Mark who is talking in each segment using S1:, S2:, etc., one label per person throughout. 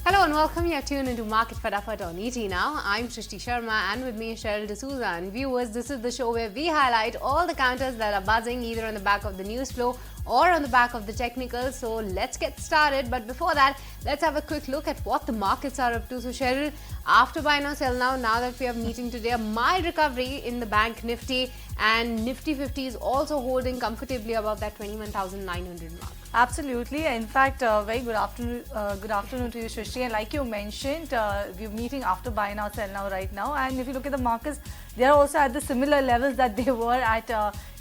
S1: Hello and welcome. You're tuned into Market Fatafat on ET Now. I'm Shrishti Sharma and with me is Cheryl D'Souza. And viewers, this is the show where we highlight all the counters that are buzzing either on the back of the news flow or on the back of the technical. So let's get started. But before that, let's have a quick look at what the markets are up to. So Cheryl, after buy now, sell now that we have meeting today, a mild recovery in the bank Nifty and Nifty 50 is also holding comfortably above that 21,900 mark.
S2: Absolutely. In fact, very good afternoon to you, Shrishti. And like you mentioned, we're meeting after buy now, sell now right now. And if you look at the markets, they are also at the similar levels that they were at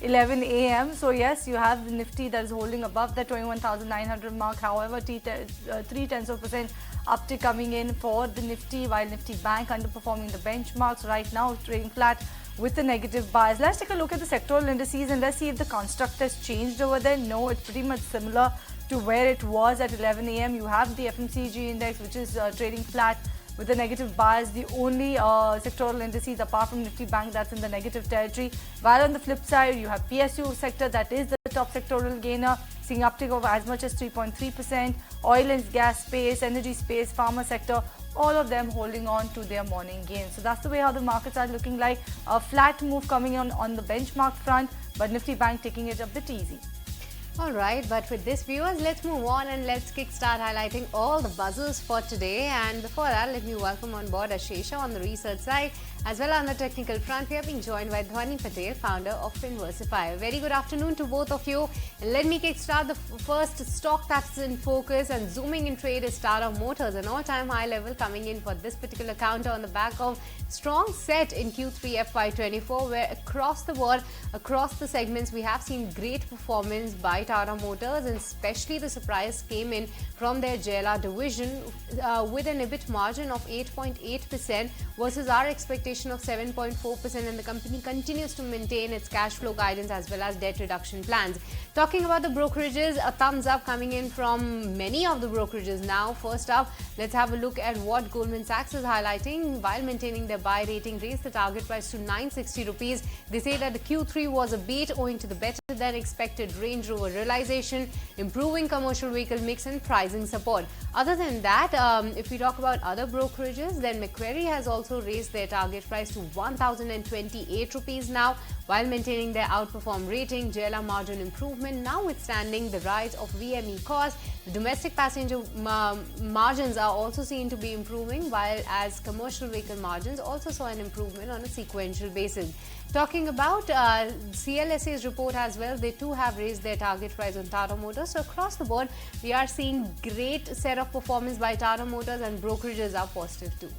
S2: 11 a.m. So yes, you have the Nifty that is holding above the 21,900 mark. However, 0.3% uptick coming in for the Nifty, while Nifty Bank underperforming the benchmarks right now, trading flat with a negative bias. Let's take a look at the sectoral indices and let's see if the construct has changed over there. No, it's pretty much similar to where it was at 11 a.m. You have the FMCG index, which is trading flat with a negative bias. The only sectoral indices apart from Nifty Bank that's in the negative territory. While on the flip side, you have PSU sector that is the top sectoral gainer, seeing uptick of as much as 3.3%. Oil and gas space, energy space, pharma sector, all of them holding on to their morning gains. So that's the way how the markets are looking like. A flat move coming on the benchmark front, but Nifty Bank taking it a bit easy.
S1: Alright, but with this, viewers, let's move on and let's kickstart highlighting all the buzzers for today. And before that, let me welcome on board Ashesha on the research side. As well on the technical front, we are being joined by Dhwani Patel, founder of Finversify. Very good afternoon to both of you. Let me kickstart the first stock that's in focus and zooming in trade is Tata Motors, an all-time high level coming in for this particular counter on the back of strong set in Q3 FY24, where across the board, across the segments, we have seen great performance by Tata Motors, and especially the surprise came in from their Gale division with an EBIT margin of 8.8% versus our expectation of 7.4%, and the company continues to maintain its cash flow guidance as well as debt reduction plans. Talking about the brokerages, a thumbs up coming in from many of the brokerages now. First up, let's have a look at what Goldman Sachs is highlighting. While maintaining their buy rating, raised the target price to 960 rupees. They say that the Q3 was a beat owing to the better than expected Range Rover realization, improving commercial vehicle mix and pricing support. Other than that, if we talk about other brokerages, then Macquarie has also raised their target price to 1,028 rupees now, while maintaining their outperform rating. JLR margin improvement notwithstanding the rise of VME costs. The domestic passenger margins are also seen to be improving, while as commercial vehicle margins also saw an improvement on a sequential basis. Talking about CLSA's report as well, they too have raised their target price on Tata Motors. So across the board, we are seeing great set of performance by Tata Motors, and brokerages are positive too.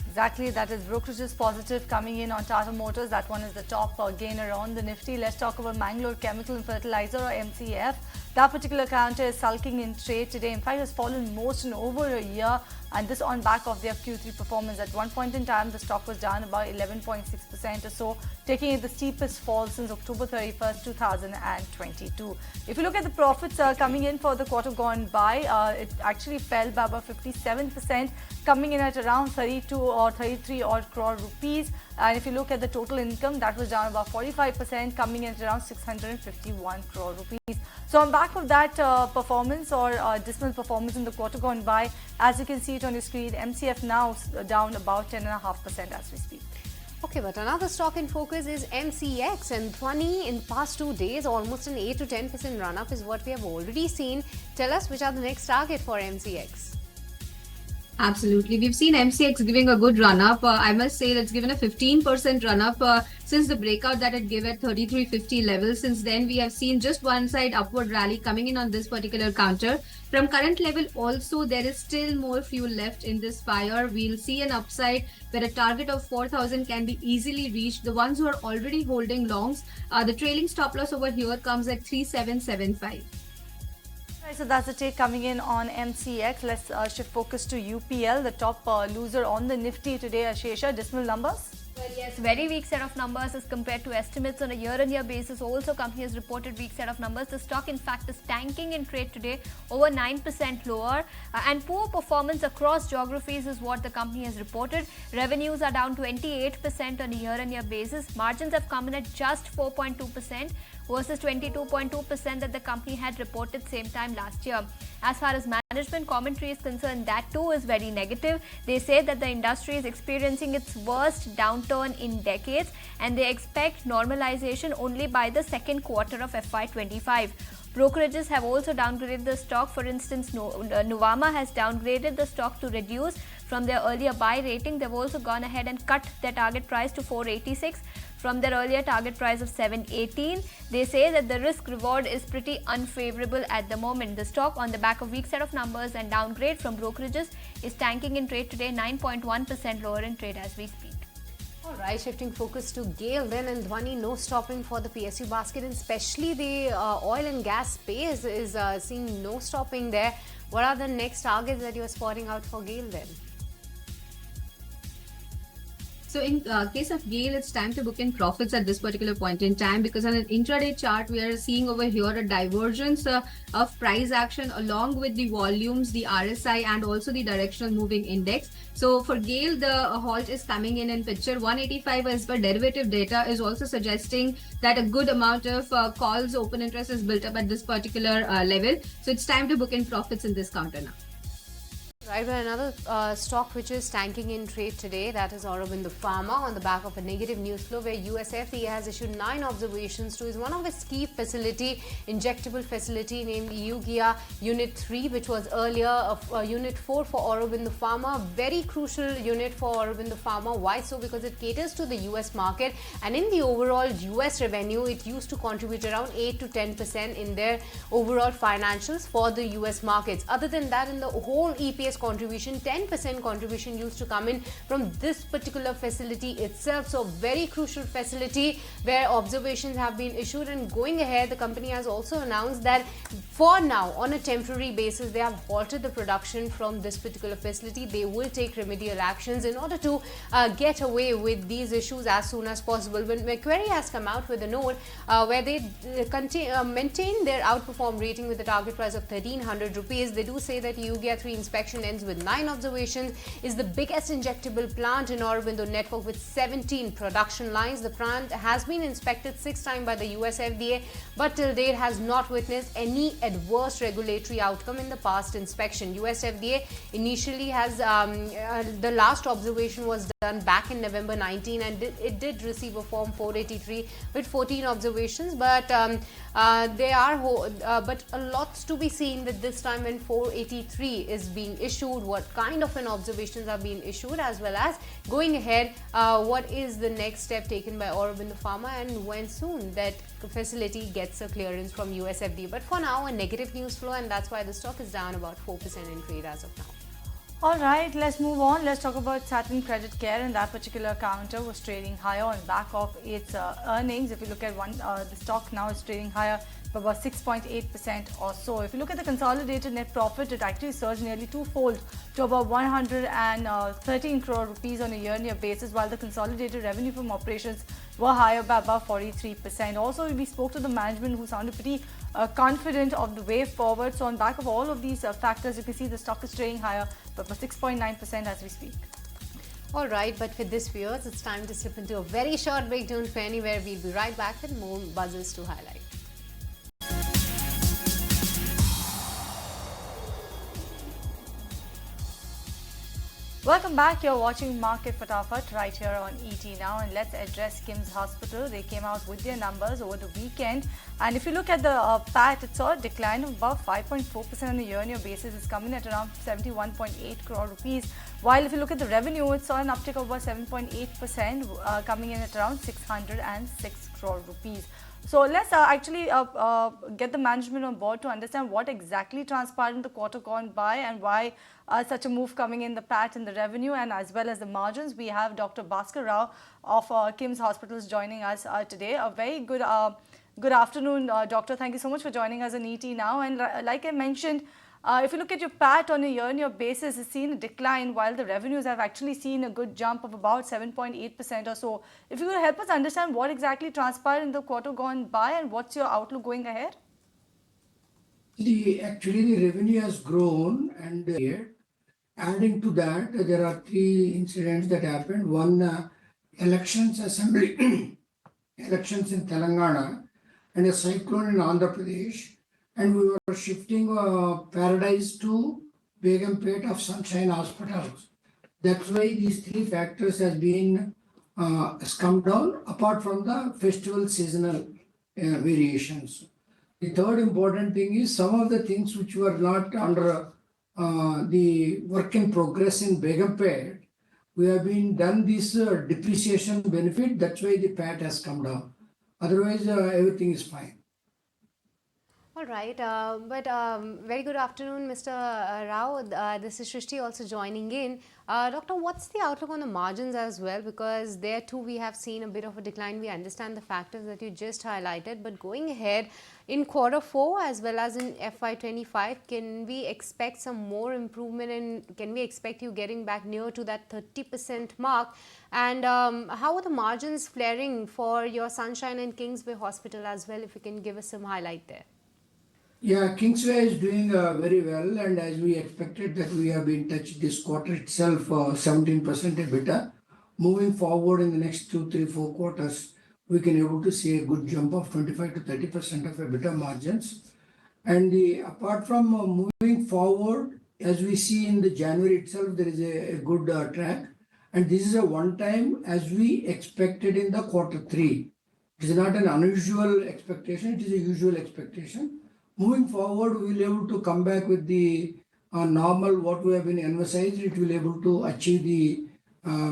S2: Exactly, that is brokerages positive coming in on Tata Motors. That one is the top gainer on the Nifty. Let's talk about Mangalore Chemical and Fertilizer, or MCF. That particular counter is sulking in trade today. In fact, it has fallen most in over a year, and this on back of their Q3 performance. At one point in time, the stock was down about 11.6% or so, taking it the steepest fall since October 31st, 2022. If you look at the profits coming in for the quarter gone by, it actually fell by about 57%, coming in at around 32 or 33 odd crore rupees. And if you look at the total income, that was down about 45%, coming in at around 651 crore rupees. So on back of that performance or dismal performance in the quarter gone by, as you can see it on your screen, MCF now down about 10.5% as we speak.
S1: Okay, but another stock in focus is MCX, and Dhwani in past 2 days, almost an 8 to 10% run-up is what we have already seen. Tell us which are the next target for MCX.
S3: Absolutely. We've seen MCX giving a good run-up. I must say that's given a 15% run-up since the breakout that it gave at 3350 level. Since then, we have seen just one side upward rally coming in on this particular counter. From current level also, there is still more fuel left in this fire. We'll see an upside where a target of 4,000 can be easily reached. The ones who are already holding longs, the trailing stop loss over here comes at 3775.
S2: So that's the take coming in on MCX. Let's shift focus to UPL, the top loser on the Nifty today. Ashesha, dismal numbers?
S4: Well, yes, very weak set of numbers as compared to estimates on a year-on-year basis. Also, company has reported weak set of numbers. The stock, in fact, is tanking in trade today, over 9% lower. And poor performance across geographies is what the company has reported. Revenues are down 28% on a year-on-year basis. Margins have come in at just 4.2%. versus 22.2% that the company had reported same time last year. As far as management commentary is concerned, that too is very negative. They say that the industry is experiencing its worst downturn in decades and they expect normalization only by the second quarter of FY25. Brokerages have also downgraded the stock. For instance, Nuvama has downgraded the stock to reduce from their earlier buy rating. They've also gone ahead and cut their target price to 486 from their earlier target price of 718. They say that the risk reward is pretty unfavorable at the moment. The stock, on the back of weak set of numbers and downgrade from brokerages, is tanking in trade today, 9.1% lower in trade as we speak.
S1: Alright, shifting focus to Gale then, and Dhwani, no stopping for the PSU basket, and especially the oil and gas space is seeing no stopping there. What are the next targets that you are spotting out for Gale then?
S3: So in case of Gale, it's time to book in profits at this particular point in time, because on an intraday chart, we are seeing over here a divergence of price action along with the volumes, the RSI, and also the directional moving index. So for Gale, the halt is coming in picture. 185 as per derivative data is also suggesting that a good amount of calls open interest is built up at this particular level. So it's time to book in profits in this counter now.
S1: Right, well, another stock which is tanking in trade today, that is Aurobindo Pharma, on the back of a negative news flow where US FDA has issued 9 observations to one of its key injectable facility named Eugia Unit 3, which was earlier Unit 4 for Aurobindo Pharma. Very crucial unit for Aurobindo Pharma. Why so? Because it caters to the US market, and in the overall US revenue, it used to contribute around 8 to 10% in their overall financials for the US markets. Other than that, in the whole EPS contribution, 10% contribution used to come in from this particular facility itself. So very crucial facility where observations have been issued, and going ahead, the company has also announced that for now, on a temporary basis, they have halted the production from this particular facility. They will take remedial actions in order to get away with these issues as soon as possible. When Macquarie has come out with a note where they maintain their outperform rating with a target price of 1300 rupees, they do say that Eugia 3 inspection ends with 9 observations, is the biggest injectable plant in Aurobindo network with 17 production lines. The plant has been inspected 6 times by the US FDA, but till date has not witnessed any adverse regulatory outcome in the past inspection. US FDA initially has the last observation was done back in November 19, and it did receive a form 483 with 14 observations, but but a lot's to be seen that this time when 483 is being issued, what kind of an observations are being issued, as well as going ahead, what is the next step taken by Aurobindo Pharma, and when soon that facility gets a clearance from US FDA. But for now, a negative news flow, and that's why the stock is down about 4% in trade as of now.
S2: Alright, let's move on. Let's talk about Satin Credit Care, and that particular counter was trading higher on back of its earnings. If you look at the stock now is trading higher by about 6.8% or so. If you look at the consolidated net profit, it actually surged nearly twofold to about 113 crore rupees on a year-on-year basis, while the consolidated revenue from operations were higher by about 43%. Also, we spoke to the management who sounded pretty confident of the way forward. So on back of all of these factors, you can see the stock is trading higher by 6.9% as we speak.
S1: Alright, but with this, viewers, it's time to slip into a very short break. Don't go anywhere. We'll be right back with more buzzers to highlight.
S2: Welcome back. You're watching Market Fatafat right here on ET Now, and let's address KIMS Hospital. They came out with their numbers over the weekend, and if you look at the PAT, it saw a decline of about 5.4% on a year-on-year basis. It's coming at around 71.8 crore rupees. While if you look at the revenue, it saw an uptick of about 7.8%, coming in at around 606 crore rupees. So let's actually get the management on board to understand what exactly transpired in the quarter gone by and why such a move coming in the PAT and the revenue and as well as the margins. We have Dr. Bhaskar Rao of KIMS Hospitals joining us today. A very good afternoon, Doctor. Thank you so much for joining us on ET Now. And like I mentioned, if you look at your PAT on a year-on-year basis, it's seen a decline while the revenues have actually seen a good jump of about 7.8% or so. If you could help us understand what exactly transpired in the quarter gone by and what's your outlook going ahead?
S5: Actually, the revenue has grown, and adding to that, there are 3 incidents that happened. One, elections assembly, elections in Telangana, and a cyclone in Andhra Pradesh. And we were shifting Paradise to Begumpet of Sunshine Hospitals. That's why these three factors has come down apart from the festival seasonal variations. The third important thing is some of the things which were not under the work in progress in Begumpet, we have been done this depreciation benefit. That's why the PAT has come down. Otherwise, everything is fine.
S1: All right, very good afternoon, Mr. Rao. This is Shrishti also joining in. Doctor, what's the outlook on the margins as well? Because there too we have seen a bit of a decline. We understand the factors that you just highlighted, but going ahead in Q4 as well as in FY25, can we expect some more improvement and can we expect you getting back near to that 30% mark? And how are the margins flaring for your Sunshine and Kingsway Hospital as well? If you can give us some highlight there.
S5: Yeah, Kingsway is doing very well, and as we expected that we have been touched this quarter itself 17% EBITDA. Moving forward in the next 2, 3, 4 quarters, we can able to see a good jump of 25 to 30% of EBITDA margins. And apart from moving forward, as we see in the January itself, there is a good track, and this is a one time as we expected in the Q3. It is not an unusual expectation; it is a usual expectation. Moving forward, we will be able to come back with the normal what we have been emphasized. It will be able to achieve the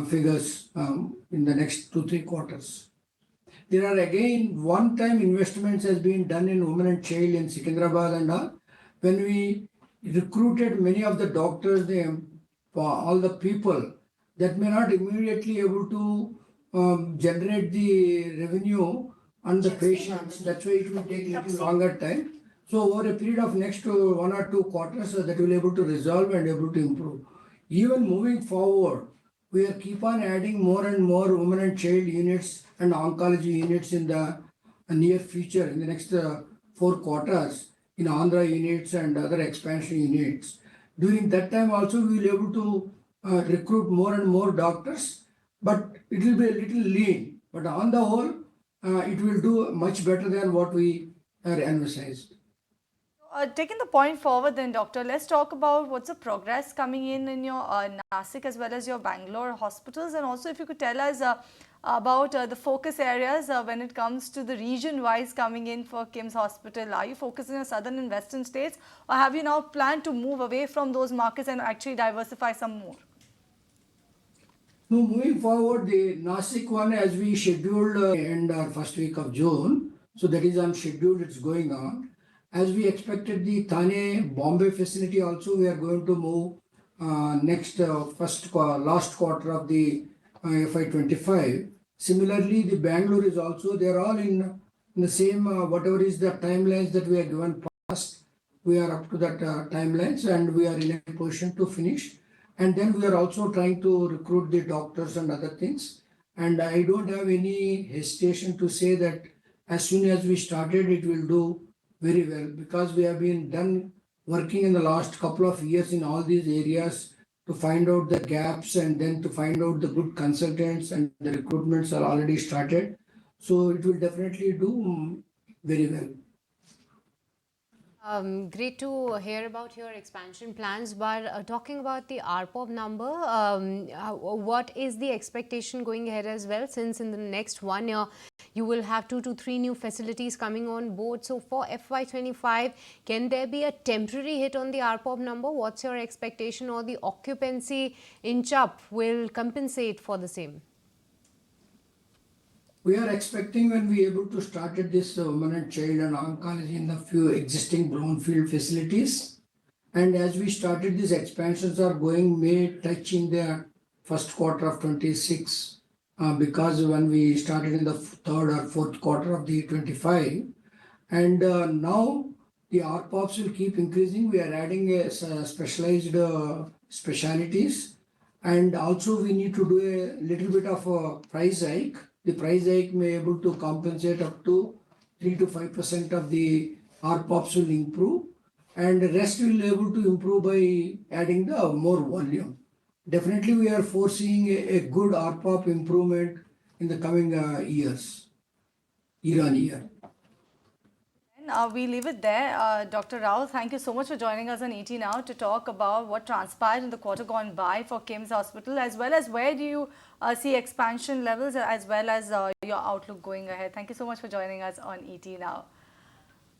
S5: figures in the next 2, 3 quarters. There are again one-time investments has been done in women and child in Secunderabad and all. When we recruited many of the doctors, all the people that may not immediately able to generate the revenue on the patients. That's why it will take a little longer time. So over a period of next 1 or 2 quarters, that will be able to resolve and able to improve. Even moving forward, we are keep on adding more and more women and child units and oncology units in the near future, in the next 4 quarters, in Andhra units and other expansion units. During that time also, we will be able to recruit more and more doctors, but it will be a little lean. But on the whole, it will do much better than what we are emphasized.
S2: Taking the point forward then, Doctor, let's talk about what's the progress coming in your Nasik as well as your Bangalore hospitals, and also if you could tell us about the focus areas when it comes to the region-wise coming in for KIMS Hospital. Are you focusing on southern and western states, or have you now planned to move away from those markets and actually diversify some more?
S5: No, moving forward, the Nasik one as we scheduled end our first week of June, so that is on schedule, it's going on. As we expected, the Thane Bombay facility also we are going to move next last quarter of the FY25. Similarly, the Bangalore is also, they are all in the same whatever is the timelines that we are given past. We are up to that timelines and we are in a position to finish. And then we are also trying to recruit the doctors and other things. And I don't have any hesitation to say that as soon as we started, it will do very well, because we have been done working in the last couple of years in all these areas to find out the gaps and then to find out the good consultants, and the recruitments are already started. So it will definitely do very well.
S1: Great to hear about your expansion plans, but talking about the ARPOB number, what is the expectation going ahead as well, since in the next 1 year you will have 2 to 3 new facilities coming on board. So for FY25, can there be a temporary hit on the ARPOB number? What's your expectation, or the occupancy inch up will compensate for the same?
S5: We are expecting when we are able to start this women and child and oncology in the few existing brownfield facilities. And as we started, these expansions are going may touch in the first quarter of 26, because when we started in the third or fourth quarter of the 25. And now the ARPOBs will keep increasing. We are adding a specialized specialities, and also we need to do a little bit of a price hike. The price hike may able to compensate up to 3 to 5% of the ARPOBs will improve, and the rest will be able to improve by adding the more volume. Definitely, we are foreseeing a good ARPOB improvement in the coming years, year on year.
S2: We leave it there. Dr. Rao, thank you so much for joining us on ET Now to talk about what transpired in the quarter gone by for KIMS Hospital, as well as where do you see expansion levels, as well as your outlook going ahead. Thank you so much for joining us on ET Now.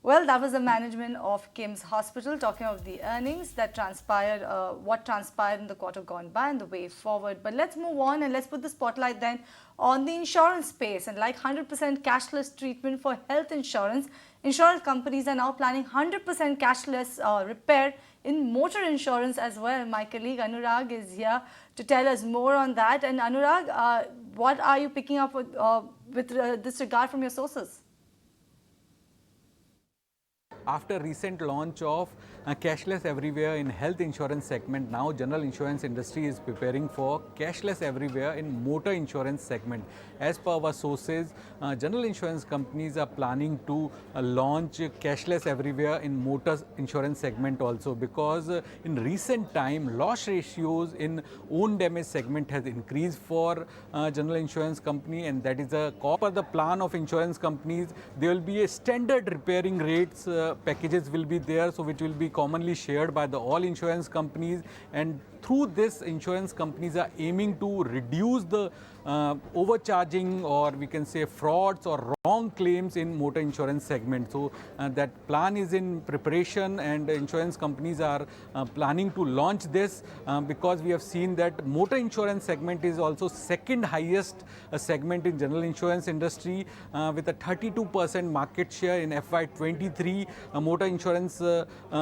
S2: Well, that was the management of KIMS Hospital talking of the earnings that transpired, what transpired in the quarter gone by and the way forward. But let's move on and let's put the spotlight then on the insurance space. And like 100% cashless treatment for health insurance, insurance companies are now planning 100% cashless repair in motor insurance as well. My colleague Anurag is here to tell us more on that. And Anurag, what are you picking up with this regard from your sources?
S6: After recent launch of cashless everywhere in health insurance segment, now general insurance industry is preparing for cashless everywhere in motor insurance segment. As per our sources, general insurance companies are planning to launch cashless everywhere in motor insurance segment also, because in recent time loss ratios in own damage segment has increased for general insurance company, and that is a cause per the plan of insurance companies. There will be a standard repairing rates packages will be there, so which will be commonly shared by the all insurance companies, and through this insurance companies are aiming to reduce the overcharging, or we can say frauds or wrong claims in motor insurance segment. So that plan is in preparation, and insurance companies are planning to launch this because we have seen that motor insurance segment is also second highest segment in general insurance industry with a 32% market share in FY23. Motor insurance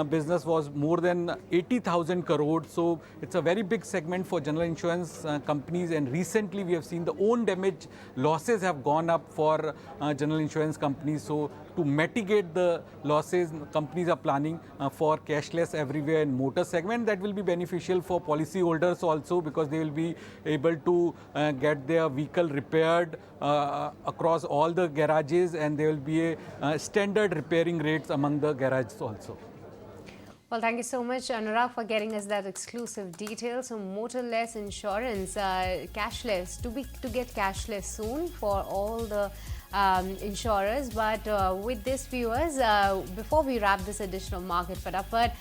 S6: business was more than 80,000 crores. So it's a very big segment for general insurance companies, and recently we have seen the own damage losses have gone up for general insurance companies. So to mitigate the losses, companies are planning for cashless everywhere in motor segment. That will be beneficial for policyholders also, because they will be able to get their vehicle repaired across all the garages, and there will be a standard repairing rates among the garages also.
S1: Well, thank you so much, Anurag, for getting us that exclusive detail. So, motorless insurance, cashless, to get cashless soon for all the insurers. But with this, viewers, before we wrap this edition of Market Fatafat,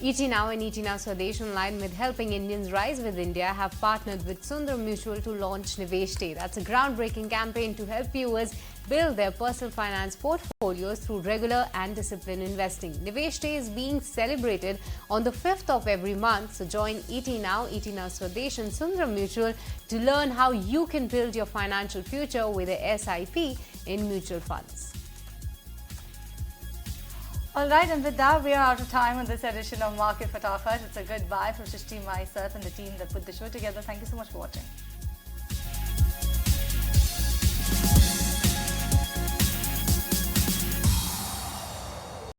S1: ET Now and ET Now Swadesh Online, with Helping Indians Rise with India, have partnered with Sundram Mutual to launch Nivesh Day. That's a groundbreaking campaign to help viewers build their personal finance portfolios through regular and disciplined investing. Nivesh Day is being celebrated on the 5th of every month. So join ET Now Swadesh and Sundram Mutual to learn how you can build your financial future with a SIP in mutual funds.
S2: Alright, and with that, we are out of time on this edition of Market Fatafat. It's a goodbye from Shrishti, myself, and the team that put the show together. Thank you so much for watching.